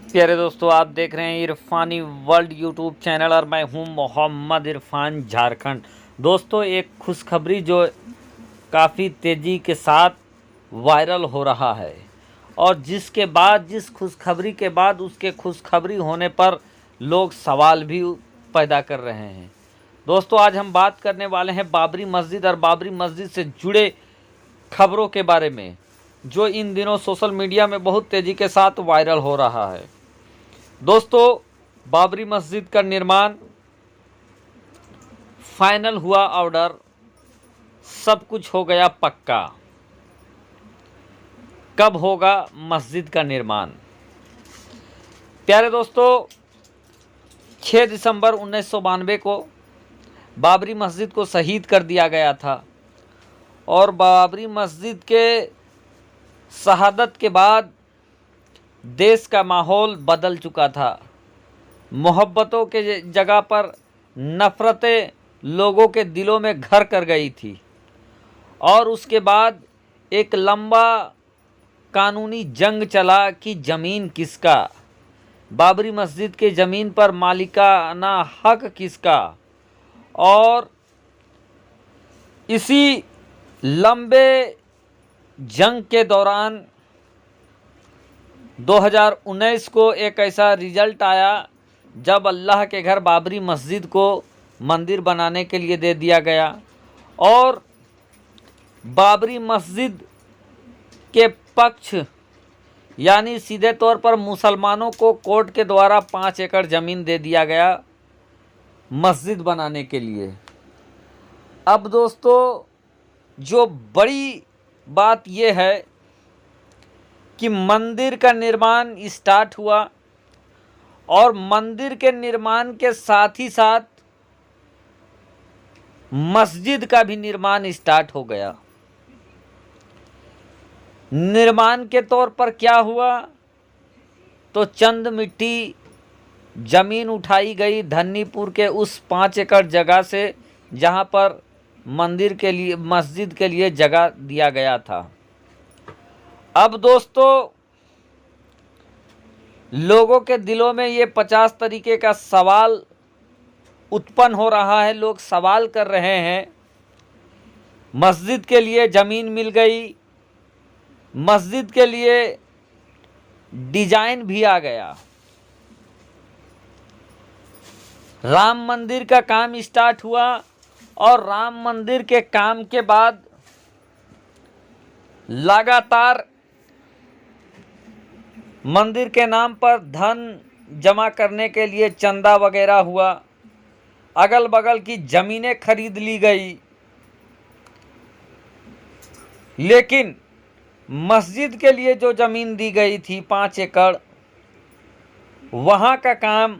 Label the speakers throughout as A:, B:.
A: प्यारे दोस्तों, आप देख रहे हैं इरफानी वर्ल्ड यूट्यूब चैनल और मैं हूं मोहम्मद इरफान झारखंड। दोस्तों, एक खुशखबरी जो काफ़ी तेज़ी के साथ वायरल हो रहा है और जिस खुशखबरी के बाद उसके खुशखबरी होने पर लोग सवाल भी पैदा कर रहे हैं। दोस्तों, आज हम बात करने वाले हैं बाबरी मस्जिद और बाबरी मस्जिद से जुड़े खबरों के बारे में, जो इन दिनों सोशल मीडिया में बहुत तेज़ी के साथ वायरल हो रहा है। दोस्तों, बाबरी मस्जिद का निर्माण फाइनल हुआ, ऑर्डर सब कुछ हो गया पक्का। कब होगा मस्जिद का निर्माण? प्यारे दोस्तों, 6 दिसंबर 1992 को बाबरी मस्जिद को शहीद कर दिया गया था और बाबरी मस्जिद के शहादत के बाद देश का माहौल बदल चुका था। मोहब्बतों के जगह पर नफ़रतें लोगों के दिलों में घर कर गई थी और उसके बाद एक लंबा कानूनी जंग चला कि ज़मीन किसका, बाबरी मस्जिद के ज़मीन पर मालिकाना हक किसका। और इसी लंबे जंग के दौरान 2019 को एक ऐसा रिज़ल्ट आया जब अल्लाह के घर बाबरी मस्जिद को मंदिर बनाने के लिए दे दिया गया और बाबरी मस्जिद के पक्ष यानी सीधे तौर पर मुसलमानों को कोर्ट के द्वारा 5 एकड़ ज़मीन दे दिया गया मस्जिद बनाने के लिए। अब दोस्तों, जो बड़ी बात ये है कि मंदिर का निर्माण स्टार्ट हुआ और मंदिर के निर्माण के साथ ही साथ मस्जिद का भी निर्माण स्टार्ट हो गया। निर्माण के तौर पर क्या हुआ तो चंद मिट्टी ज़मीन उठाई गई धन्नीपुर के उस 5 एकड़ जगह से जहां पर मंदिर के लिए मस्जिद के लिए जगह दिया गया था। अब दोस्तों, लोगों के दिलों में ये 50 तरीके का सवाल उत्पन्न हो रहा है। लोग सवाल कर रहे हैं, मस्जिद के लिए ज़मीन मिल गई, मस्जिद के लिए डिजाइन भी आ गया, राम मंदिर का काम स्टार्ट हुआ और राम मंदिर के काम के बाद लगातार मंदिर के नाम पर धन जमा करने के लिए चंदा वगैरह हुआ, अगल बगल की ज़मीनें खरीद ली गई, लेकिन मस्जिद के लिए जो ज़मीन दी गई थी 5 एकड़, वहाँ का काम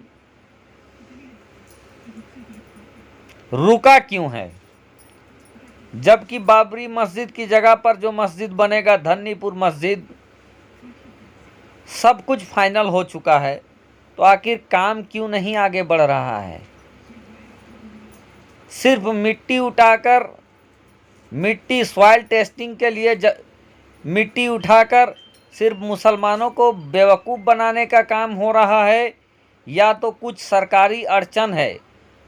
A: रुका क्यों है? जबकि बाबरी मस्जिद की जगह पर जो मस्जिद बनेगा धन्नीपुर मस्जिद, सब कुछ फाइनल हो चुका है, तो आखिर काम क्यों नहीं आगे बढ़ रहा है? सिर्फ मिट्टी उठाकर, मिट्टी सॉइल टेस्टिंग के लिए मिट्टी उठाकर सिर्फ मुसलमानों को बेवकूफ़ बनाने का काम हो रहा है, या तो कुछ सरकारी अड़चन है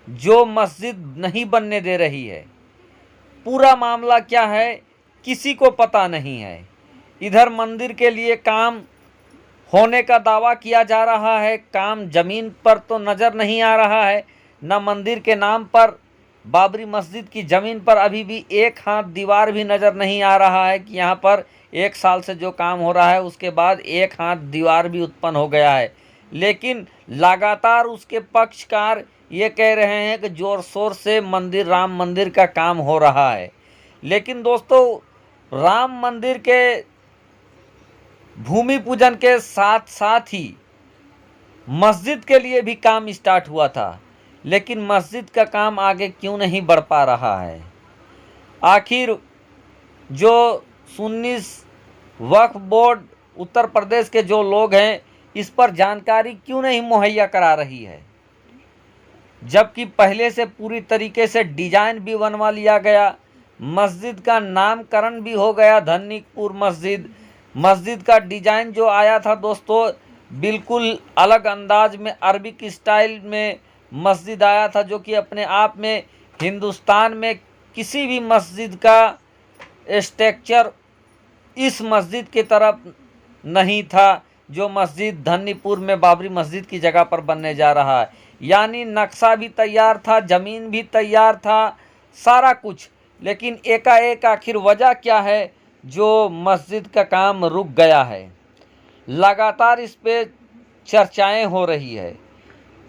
A: जो मस्जिद नहीं बनने दे रही है? पूरा मामला क्या है किसी को पता नहीं है। इधर मंदिर के लिए काम होने का दावा किया जा रहा है, काम ज़मीन पर तो नज़र नहीं आ रहा है, न मंदिर के नाम पर बाबरी मस्जिद की ज़मीन पर अभी भी एक हाथ दीवार भी नज़र नहीं आ रहा है कि यहाँ पर 1 साल से जो काम हो रहा है उसके बाद एक हाथ दीवार भी उत्पन्न हो गया है। लेकिन लगातार उसके पक्षकार ये कह रहे हैं कि ज़ोर शोर से मंदिर, राम मंदिर का काम हो रहा है। लेकिन दोस्तों, राम मंदिर के भूमि पूजन के साथ साथ ही मस्जिद के लिए भी काम स्टार्ट हुआ था, लेकिन मस्जिद का काम आगे क्यों नहीं बढ़ पा रहा है? आखिर जो सुन्नी वक्फ बोर्ड उत्तर प्रदेश के जो लोग हैं, इस पर जानकारी क्यों नहीं मुहैया करा रही है? जबकि पहले से पूरी तरीके से डिजाइन भी बनवा लिया गया, मस्जिद का नामकरण भी हो गया धन्नीपुर मस्जिद। मस्जिद का डिजाइन जो आया था दोस्तों, बिल्कुल अलग अंदाज में अरबिक स्टाइल में मस्जिद आया था, जो कि अपने आप में हिंदुस्तान में किसी भी मस्जिद का स्ट्रक्चर इस मस्जिद की तरफ नहीं था, जो मस्जिद धन्नीपुर में बाबरी मस्जिद की जगह पर बनने जा रहा है। यानी नक्शा भी तैयार था, ज़मीन भी तैयार था, सारा कुछ, लेकिन एकाएक आखिर वजह क्या है जो मस्जिद का काम रुक गया है। लगातार इस पे चर्चाएं हो रही है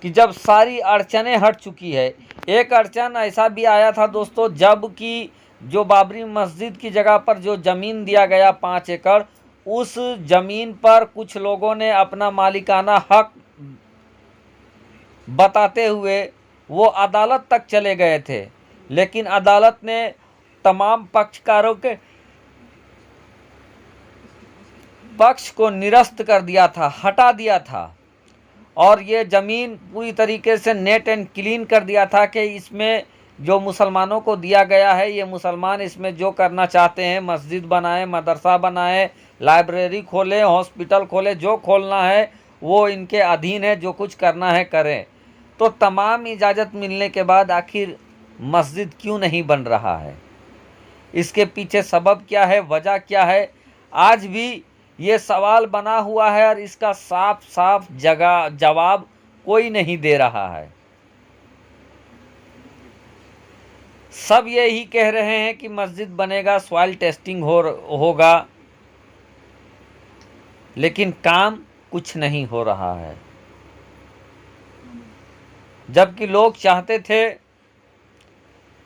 A: कि जब सारी अड़चनें हट चुकी है। एक अड़चन ऐसा भी आया था दोस्तों, जब कि जो बाबरी मस्जिद की जगह पर जो ज़मीन दिया गया 5 एकड़, उस ज़मीन पर कुछ लोगों ने अपना मालिकाना हक बताते हुए वो अदालत तक चले गए थे, लेकिन अदालत ने तमाम पक्षकारों के पक्ष को निरस्त कर दिया था, हटा दिया था, और ये ज़मीन पूरी तरीके से नेट एंड क्लीन कर दिया था कि इसमें जो मुसलमानों को दिया गया है, ये मुसलमान इसमें जो करना चाहते हैं, मस्जिद बनाएं, मदरसा बनाएं, लाइब्रेरी खोलें, हॉस्पिटल खोलें, जो खोलना है वो इनके अधीन है, जो कुछ करना है करें। तो तमाम इजाज़त मिलने के बाद आखिर मस्जिद क्यों नहीं बन रहा है? इसके पीछे सबब क्या है, वजह क्या है? आज भी ये सवाल बना हुआ है और इसका साफ साफ जवाब कोई नहीं दे रहा है। सब यही कह रहे हैं कि मस्जिद बनेगा, सॉइल टेस्टिंग होगा, लेकिन काम कुछ नहीं हो रहा है। जबकि लोग चाहते थे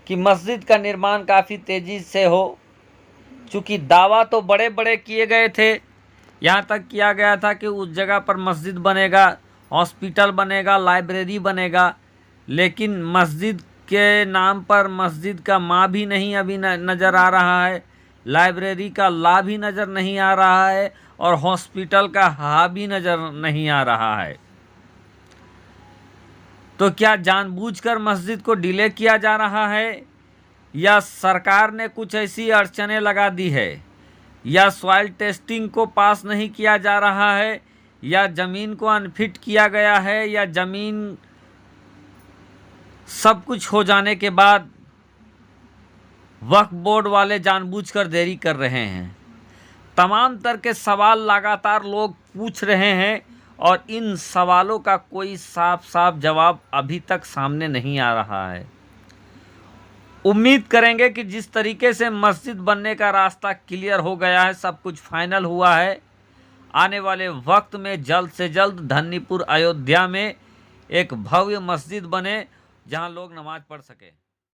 A: कि मस्जिद का निर्माण काफ़ी तेज़ी से हो, चूँकि दावा तो बड़े बड़े किए गए थे, यहाँ तक किया गया था कि उस जगह पर मस्जिद बनेगा, हॉस्पिटल बनेगा, लाइब्रेरी बनेगा, लेकिन मस्जिद के नाम पर मस्जिद का माँ भी नहीं अभी नज़र आ रहा है, लाइब्रेरी का ला भी नज़र नहीं आ रहा है, और हॉस्पिटल का हा भी नज़र नहीं आ रहा है। तो क्या जानबूझकर मस्जिद को डिले किया जा रहा है, या सरकार ने कुछ ऐसी अड़चनें लगा दी है, या सॉइल टेस्टिंग को पास नहीं किया जा रहा है, या ज़मीन को अनफिट किया गया है, या ज़मीन सब कुछ हो जाने के बाद वक्फ बोर्ड वाले जानबूझकर देरी कर रहे हैं? तमाम तरह के सवाल लगातार लोग पूछ रहे हैं, और इन सवालों का कोई साफ साफ जवाब अभी तक सामने नहीं आ रहा है। उम्मीद करेंगे कि जिस तरीके से मस्जिद बनने का रास्ता क्लियर हो गया है, सब कुछ फाइनल हुआ है, आने वाले वक्त में जल्द से जल्द धन्नीपुर अयोध्या में एक भव्य मस्जिद बने जहां लोग नमाज पढ़ सकें।